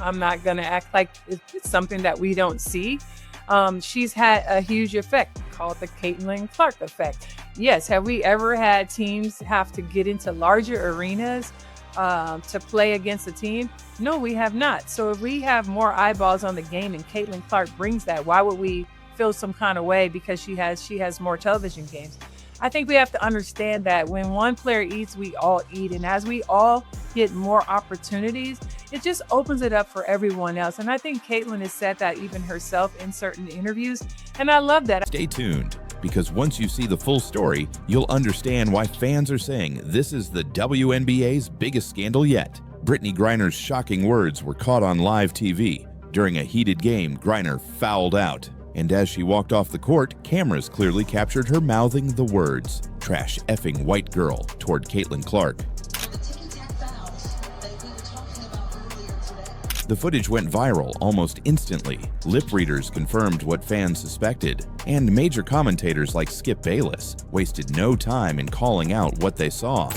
I'm not going to act like it's something that we don't see. She's had a huge effect called the Caitlin Clark effect. Yes, have we ever had teams have to get into larger arenas to play against a team? No, we have not. So if we have more eyeballs on the game and Caitlin Clark brings that, why would we feel some kind of way because she has more television games? I think we have to understand that when one player eats, we all eat. And as we all get more opportunities, it just opens it up for everyone else. And I think Caitlin has said that even herself in certain interviews. And I love that. Stay tuned, because once you see the full story, you'll understand why fans are saying this is the WNBA's biggest scandal yet. Brittney Griner's shocking words were caught on live TV. During a heated game, Griner fouled out. And as she walked off the court, cameras clearly captured her mouthing the words, "trash effing white girl," toward Caitlin Clark. The footage went viral almost instantly. Lip readers confirmed what fans suspected, and major commentators like Skip Bayless wasted no time in calling out what they saw.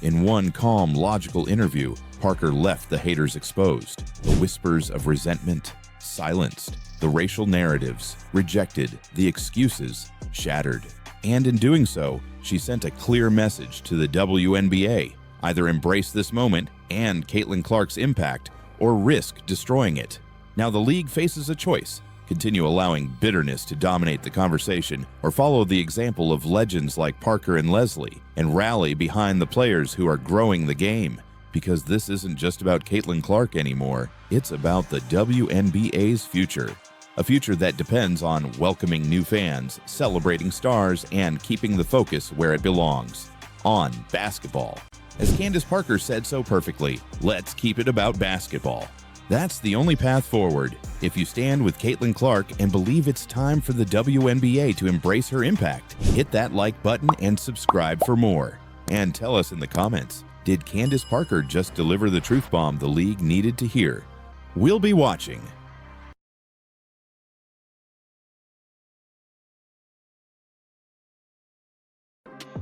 In one calm, logical interview, Parker left the haters exposed. The whispers of resentment silenced, the racial narratives rejected, the excuses shattered. And in doing so, she sent a clear message to the WNBA: either embrace this moment and Caitlin Clark's impact, or risk destroying it. Now the league faces a choice: continue allowing bitterness to dominate the conversation, or follow the example of legends like Parker and Leslie and rally behind the players who are growing the game. Because this isn't just about Caitlin Clark anymore, it's about the WNBA's future. A future that depends on welcoming new fans, celebrating stars, and keeping the focus where it belongs: on basketball. As Candace Parker said so perfectly, let's keep it about basketball. That's the only path forward. If you stand with Caitlin Clark and believe it's time for the WNBA to embrace her impact, hit that like button and subscribe for more. And tell us in the comments, did Candace Parker just deliver the truth bomb the league needed to hear? We'll be watching.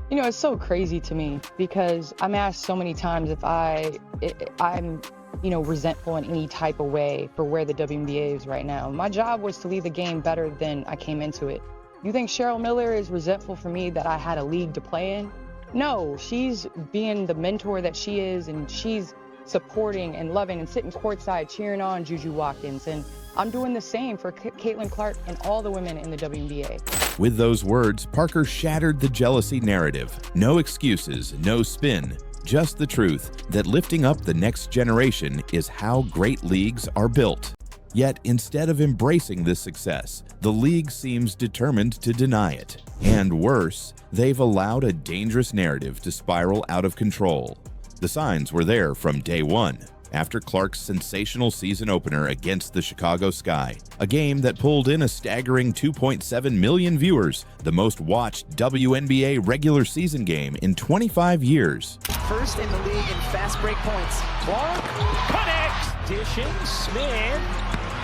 You know, it's so crazy to me because I'm asked so many times if I'm, resentful in any type of way for where the WNBA is right now. My job was to leave the game better than I came into it. You think Cheryl Miller is resentful for me that I had a league to play in? No, she's being the mentor that she is, and she's supporting and loving and sitting courtside cheering on Juju Watkins. And I'm doing the same for Caitlin Clark and all the women in the WNBA. With those words, Parker shattered the jealousy narrative. No excuses, no spin, just the truth that lifting up the next generation is how great leagues are built. Yet instead of embracing this success, the league seems determined to deny it. And worse, they've allowed a dangerous narrative to spiral out of control. The signs were there from day one, after Clark's sensational season opener against the Chicago Sky, a game that pulled in a staggering 2.7 million viewers, the most watched WNBA regular season game in 25 years. First in the league in fast break points. Clark connects, dishing, Smith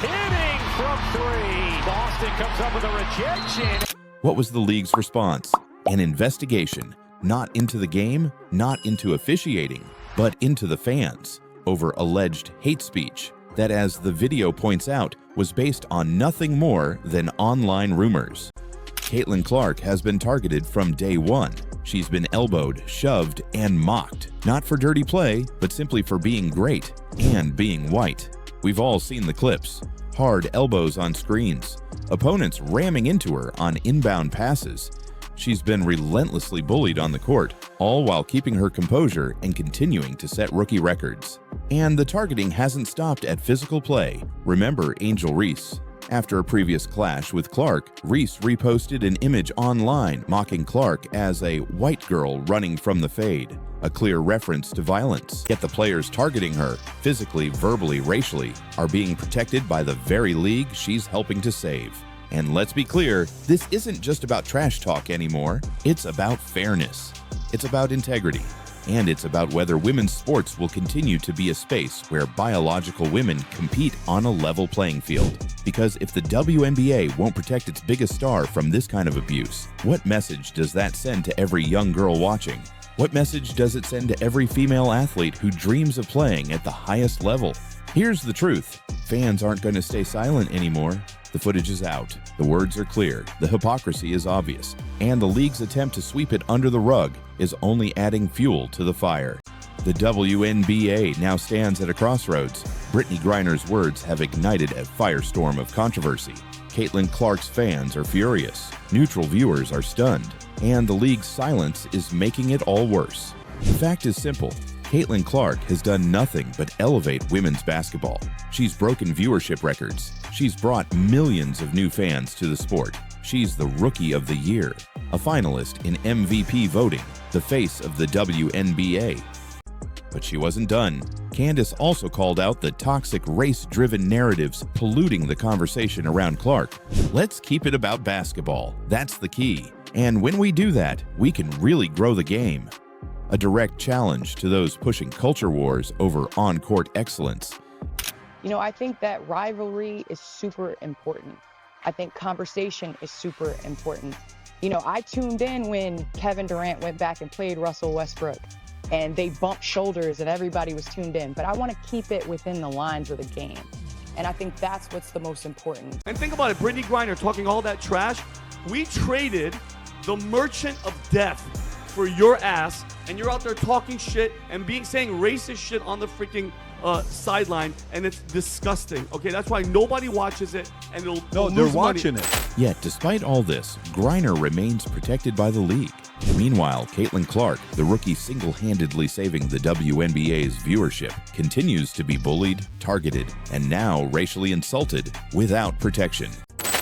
hitting from three. Boston comes up with a rejection. What was the league's response? An investigation, not into the game, not into officiating, but into the fans, over alleged hate speech that, as the video points out, was based on nothing more than online rumors. Caitlin Clark has been targeted from day one. She's been elbowed, shoved, and mocked, not for dirty play, but simply for being great and being white. We've all seen the clips. Hard elbows on screens, opponents ramming into her on inbound passes. She's been relentlessly bullied on the court, all while keeping her composure and continuing to set rookie records. And the targeting hasn't stopped at physical play. Remember Angel Reese. After a previous clash with Clark, Reese reposted an image online mocking Clark as a white girl running from the fade, a clear reference to violence. Yet the players targeting her, physically, verbally, racially, are being protected by the very league she's helping to save. And let's be clear, this isn't just about trash talk anymore. It's about fairness. It's about integrity. And it's about whether women's sports will continue to be a space where biological women compete on a level playing field. Because if the WNBA won't protect its biggest star from this kind of abuse, what message does that send to every young girl watching? What message does it send to every female athlete who dreams of playing at the highest level? Here's the truth. Fans aren't going to stay silent anymore. The footage is out. The words are clear. The hypocrisy is obvious. And the league's attempt to sweep it under the rug is only adding fuel to the fire. The WNBA now stands at a crossroads. Brittney Griner's words have ignited a firestorm of controversy. Caitlin Clark's fans are furious. Neutral viewers are stunned. And the league's silence is making it all worse. The fact is simple. Caitlin Clark has done nothing but elevate women's basketball. She's broken viewership records. She's brought millions of new fans to the sport. She's the Rookie of the Year, a finalist in MVP voting, the face of the WNBA. But she wasn't done. Candace also called out the toxic race-driven narratives polluting the conversation around Clark. Let's keep it about basketball. That's the key. And when we do that, we can really grow the game. A direct challenge to those pushing culture wars over on-court excellence. You know, I think that rivalry is super important. I think conversation is super important. You know, I tuned in when Kevin Durant went back and played Russell Westbrook, and they bumped shoulders and everybody was tuned in. But I want to keep it within the lines of the game. And I think that's what's the most important. And think about it, Brittney Griner talking all that trash. We traded the merchant of death for your ass, and you're out there talking shit and saying racist shit on the freaking sideline, and it's disgusting. Okay, that's why nobody watches it, and they're watching it. Yet, despite all this, Griner remains protected by the league. Meanwhile, Caitlin Clark, the rookie single-handedly saving the WNBA's viewership, continues to be bullied, targeted, and now racially insulted without protection.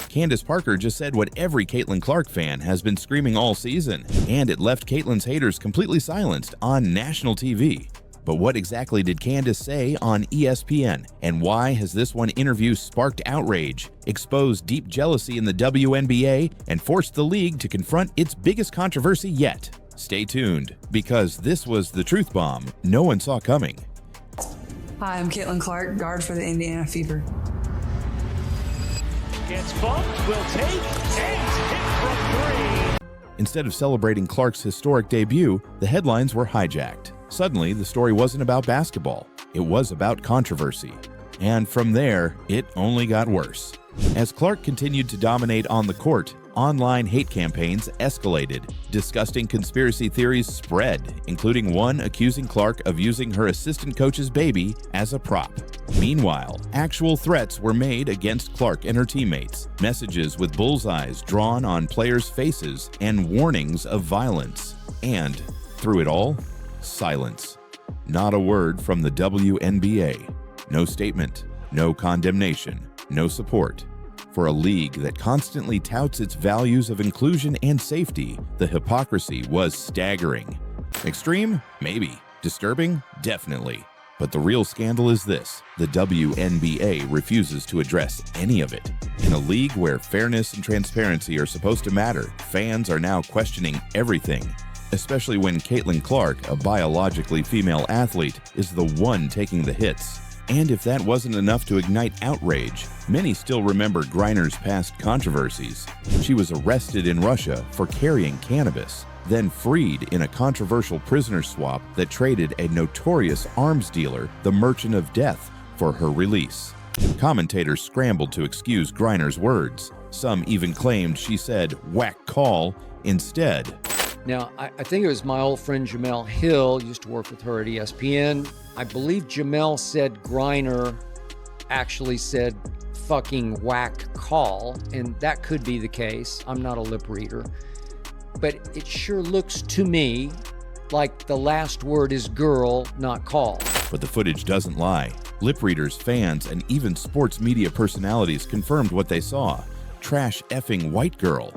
Candace Parker just said what every Caitlin Clark fan has been screaming all season, and it left Caitlin's haters completely silenced on national TV. But what exactly did Candace say on ESPN, and why has this one interview sparked outrage, exposed deep jealousy in the WNBA, and forced the league to confront its biggest controversy yet? Stay tuned, because this was the truth bomb no one saw coming. Hi, I'm Caitlin Clark, guard for the Indiana Fever. Gets bumped, will take, and hit from 3. Instead of celebrating Clark's historic debut, the headlines were hijacked. Suddenly, the story wasn't about basketball. It was about controversy. And from there, it only got worse. As Clark continued to dominate on the court, online hate campaigns escalated. Disgusting conspiracy theories spread, including one accusing Clark of using her assistant coach's baby as a prop. Meanwhile, actual threats were made against Clark and her teammates, messages with bullseyes drawn on players' faces, and warnings of violence. And, through it all, silence. Not a word from the WNBA. No statement, no condemnation, no support. For a league that constantly touts its values of inclusion and safety, the hypocrisy was staggering. Extreme? Maybe. Disturbing? Definitely. But the real scandal is this: the WNBA refuses to address any of it. In a league where fairness and transparency are supposed to matter, fans are now questioning everything, especially when Caitlin Clark, a biologically female athlete, is the one taking the hits. And if that wasn't enough to ignite outrage, many still remember Griner's past controversies. She was arrested in Russia for carrying cannabis, then freed in a controversial prisoner swap that traded a notorious arms dealer, the Merchant of Death, for her release. Commentators scrambled to excuse Griner's words. Some even claimed she said "whack call" instead. Now, I think it was my old friend Jamel Hill, used to work with her at ESPN. I believe Jamel said Griner actually said fucking whack call, and that could be the case. I'm not a lip reader. But it sure looks to me like the last word is girl, not call. But the footage doesn't lie. Lip readers, fans, and even sports media personalities confirmed what they saw. Trash effing white girl.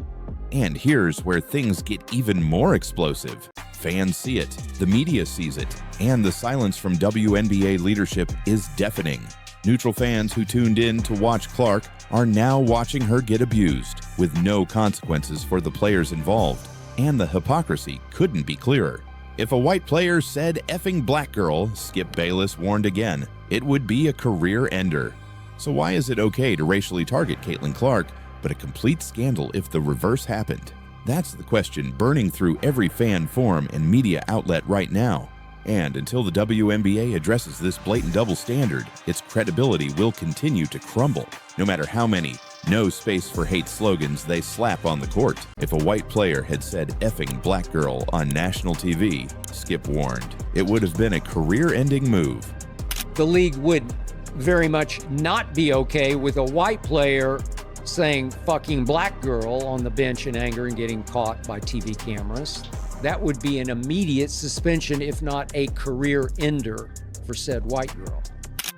And here's where things get even more explosive. Fans see it, the media sees it, and the silence from WNBA leadership is deafening. Neutral fans who tuned in to watch Clark are now watching her get abused, with no consequences for the players involved. And the hypocrisy couldn't be clearer. If a white player said effing black girl, Skip Bayless warned again, it would be a career ender. So why is it okay to racially target Caitlin Clark, but a complete scandal if the reverse happened? That's the question burning through every fan forum and media outlet right now. And until the WNBA addresses this blatant double standard, its credibility will continue to crumble, no matter how many "no space for hate" slogans they slap on the court. If a white player had said "effing black girl" on national TV, Skip warned, it would have been a career-ending move. The league would very much not be okay with a white player saying "fucking black girl" on the bench in anger and getting caught by TV cameras. That would be an immediate suspension, if not a career ender for said white girl.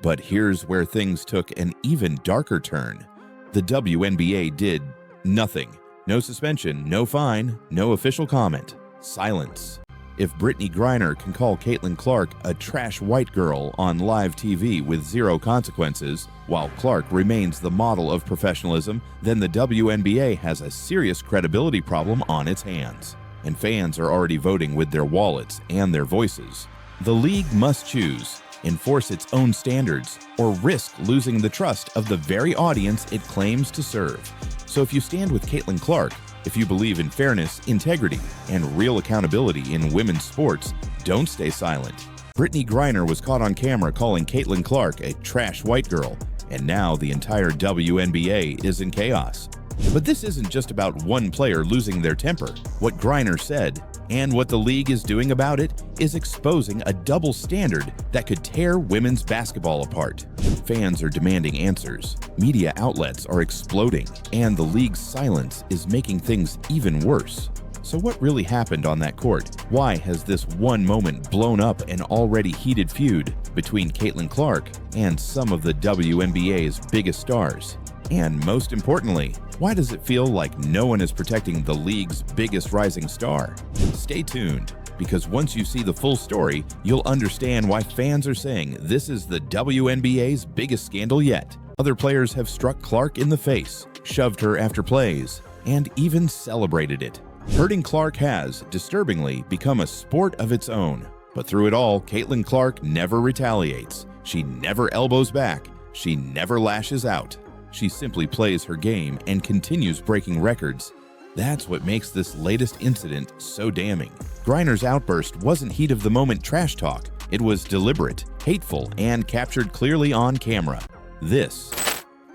But here's where things took an even darker turn. The WNBA did nothing. No suspension, no fine, no official comment. Silence. If Brittney Griner can call Caitlin Clark a trash white girl on live TV with zero consequences, while Clark remains the model of professionalism, then the WNBA has a serious credibility problem on its hands. And fans are already voting with their wallets and their voices. The league must choose: enforce its own standards, or risk losing the trust of the very audience it claims to serve. So if you stand with Caitlin Clark, if you believe in fairness, integrity, and real accountability in women's sports, don't stay silent. Brittney Griner was caught on camera calling Caitlin Clark a trash white girl, and now the entire WNBA is in chaos. But this isn't just about one player losing their temper. What Griner said, and what the league is doing about it, is exposing a double standard that could tear women's basketball apart. Fans are demanding answers, media outlets are exploding, and the league's silence is making things even worse. So what really happened on that court? Why has this one moment blown up an already heated feud between Caitlin Clark and some of the WNBA's biggest stars? And most importantly, why does it feel like no one is protecting the league's biggest rising star? Stay tuned, because once you see the full story, you'll understand why fans are saying this is the WNBA's biggest scandal yet. Other players have struck Clark in the face, shoved her after plays, and even celebrated it. Hurting Clark has, disturbingly, become a sport of its own. But through it all, Caitlin Clark never retaliates. She never elbows back. She never lashes out. She simply plays her game and continues breaking records. That's what makes this latest incident so damning. Griner's outburst wasn't heat-of-the-moment trash talk. It was deliberate, hateful, and captured clearly on camera.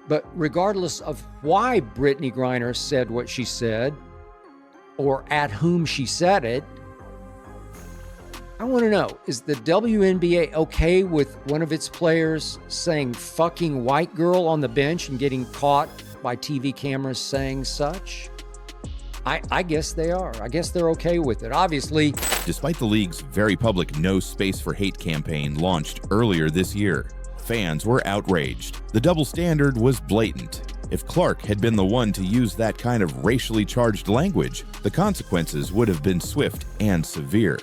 But regardless of why Brittney Griner said what she said, or at whom she said it, I want to know, is the WNBA okay with one of its players saying "fucking white girl" on the bench and getting caught by TV cameras saying such? I guess they are. I guess they're okay with it. Obviously, despite the league's very public "No Space for Hate" campaign launched earlier this year, fans were outraged. The double standard was blatant. If Clark had been the one to use that kind of racially charged language, the consequences would have been swift and severe.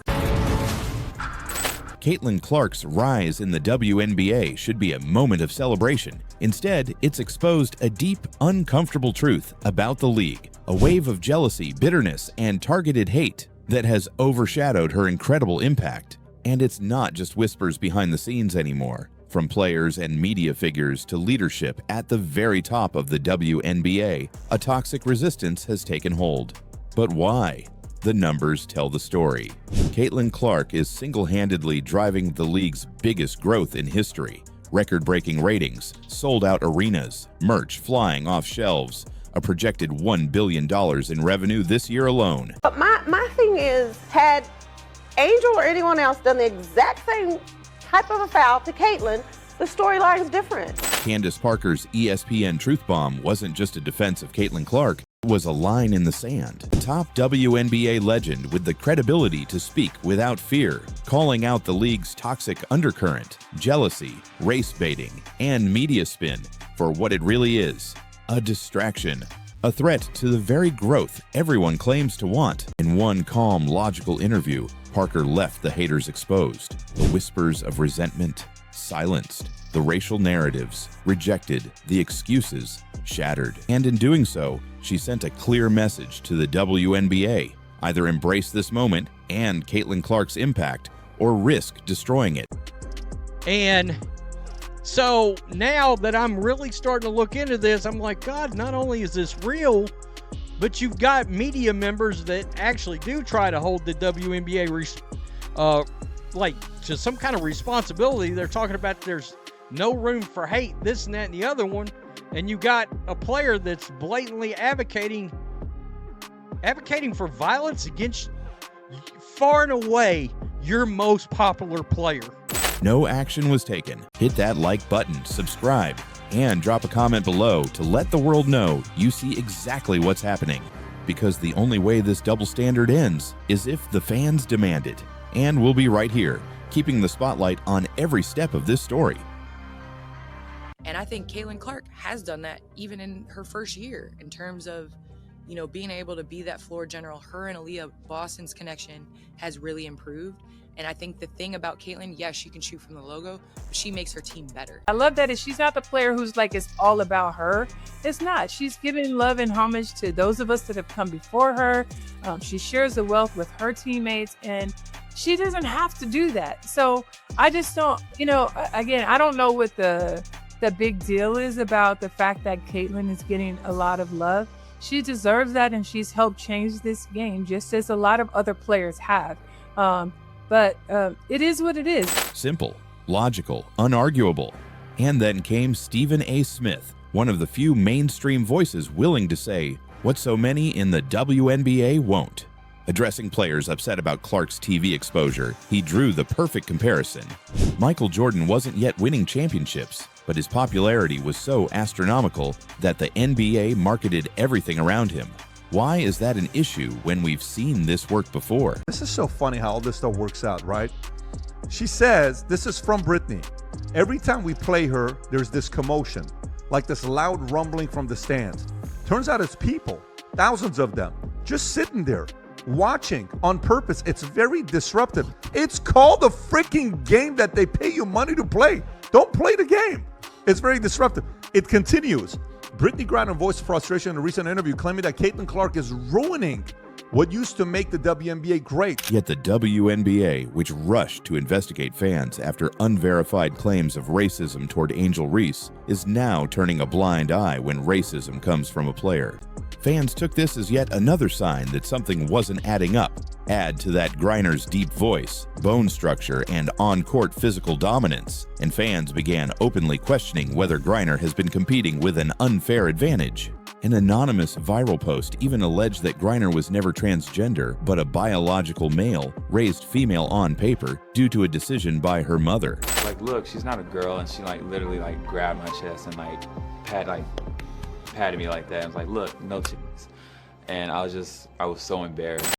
Caitlin Clark's rise in the WNBA should be a moment of celebration. Instead, it's exposed a deep, uncomfortable truth about the league, a wave of jealousy, bitterness, and targeted hate that has overshadowed her incredible impact. And it's not just whispers behind the scenes anymore. From players and media figures to leadership at the very top of the WNBA, a toxic resistance has taken hold. But why? The numbers tell the story. Caitlin Clark is single-handedly driving the league's biggest growth in history. Record-breaking ratings, sold-out arenas, merch flying off shelves, a projected $1 billion in revenue this year alone. But my thing is, had Angel or anyone else done the exact same type of a foul to Caitlin, the storyline's different. Candace Parker's ESPN Truth Bomb wasn't just a defense of Caitlin Clark, it was a line in the sand. Top WNBA legend with the credibility to speak without fear, calling out the league's toxic undercurrent, jealousy, race baiting, and media spin for what it really is: a distraction. A threat to the very growth everyone claims to want. In one calm, logical interview, Parker left the haters exposed. The whispers of resentment silenced. The racial narratives rejected. The excuses shattered. And in doing so, she sent a clear message to the WNBA. Either embrace this moment and Caitlin Clark's impact, or risk destroying it. And so now that I'm really starting to look into this, I'm like, God, not only is this real, but you've got media members that actually do try to hold the WNBA like to some kind of responsibility. They're talking about there's no room for hate, this and that and the other one, and you got a player that's blatantly advocating for violence against far and away your most popular player. No action was taken. Hit that like button, subscribe, and drop a comment below to let the world know you see exactly what's happening. Because the only way this double standard ends is if the fans demand it. And we'll be right here, keeping the spotlight on every step of this story. And I think Caitlin Clark has done that even in her first year in terms of, you know, being able to be that floor general. Her and Aaliyah Boston's connection has really improved. And I think the thing about Caitlin, yes, she can shoot from the logo, but she makes her team better. I love that she's not the player who's like, it's all about her. It's not. She's giving love and homage to those of us that have come before her. She shares the wealth with her teammates, and she doesn't have to do that. So I just don't, you know, again, I don't know what the big deal is about the fact that Caitlin is getting a lot of love. She deserves that, and she's helped change this game just as a lot of other players have. But it is what it is. Simple, logical, unarguable. And then came Stephen A. Smith, one of the few mainstream voices willing to say what so many in the WNBA won't. Addressing players upset about Clark's TV exposure, he drew the perfect comparison. Michael Jordan wasn't yet winning championships, but his popularity was so astronomical that the NBA marketed everything around him. Why is that an issue when we've seen this work before? This is so funny how all this stuff works out, right? She says, this is from Brittney. Every time we play her, there's this commotion, like this loud rumbling from the stands. Turns out it's people, thousands of them, just sitting there, watching on purpose. It's very disruptive. It's called the freaking game that they pay you money to play. Don't play the game. It's very disruptive. It continues. Brittney Griner voiced frustration in a recent interview, claiming that Caitlin Clark is ruining what used to make the WNBA great. Yet the WNBA, which rushed to investigate fans after unverified claims of racism toward Angel Reese, is now turning a blind eye when racism comes from a player. Fans took this as yet another sign that something wasn't adding up. Add to that Griner's deep voice, bone structure, and on-court physical dominance, and fans began openly questioning whether Griner has been competing with an unfair advantage. An anonymous viral post even alleged that Griner was never transgender, but a biological male, raised female on paper, due to a decision by her mother. Like, look, she's not a girl, and she literally grabbed my chest and patted me like that. I was like, look, no titties. And I was so embarrassed.